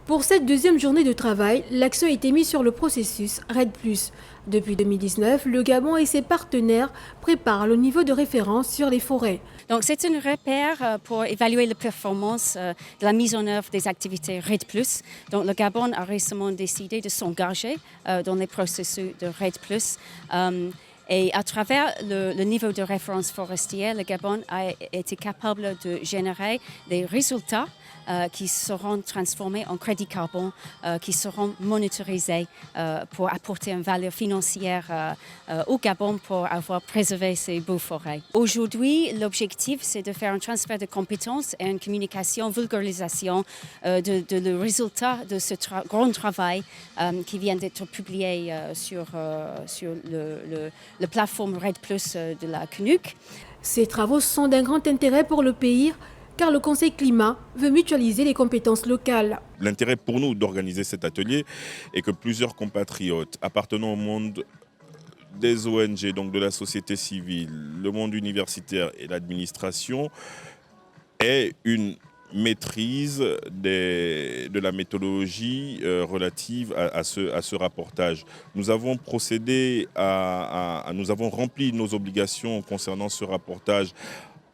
Pour cette deuxième journée de travail, l'accent a été mis sur le processus REDD+. Depuis 2019, le Gabon et ses partenaires préparent le niveau de référence sur les forêts. Donc c'est un repère pour évaluer la performance de la mise en œuvre des activités REDD+. Donc le Gabon a récemment décidé de s'engager dans les processus de REDD+. Et à travers le niveau de référence forestière, le Gabon a été capable de générer des résultats qui seront transformés en crédits carbone, qui seront monitorisés pour apporter une valeur financière au Gabon pour avoir préservé ces beaux forêts. Aujourd'hui, l'objectif, c'est de faire un transfert de compétences et une communication, vulgarisation de le résultat de ce grand travail qui vient d'être publié sur la plateforme REDD+, de la CNUC. Ces travaux sont d'un grand intérêt pour le pays, car le Conseil climat veut mutualiser les compétences locales. L'intérêt pour nous d'organiser cet atelier est que plusieurs compatriotes appartenant au monde des ONG, donc de la société civile, le monde universitaire et l'administration, aient une maîtrise de la méthodologie relative à ce rapportage. Nous avons procédé nous avons rempli nos obligations concernant ce rapportage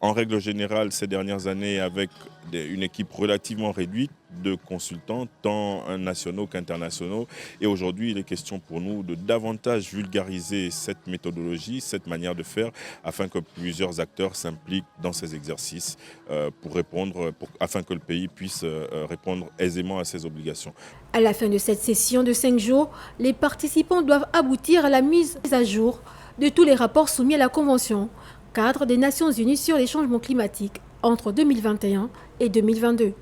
en règle générale ces dernières années avec une équipe relativement réduite de consultants, tant nationaux qu'internationaux. Et aujourd'hui, il est question pour nous de davantage vulgariser cette méthodologie, cette manière de faire, afin que plusieurs acteurs s'impliquent dans ces exercices afin que le pays puisse répondre aisément à ses obligations. À la fin de cette session de 5 jours, les participants doivent aboutir à la mise à jour de tous les rapports soumis à la Convention cadre des Nations Unies sur les changements climatiques entre 2021 et 2022.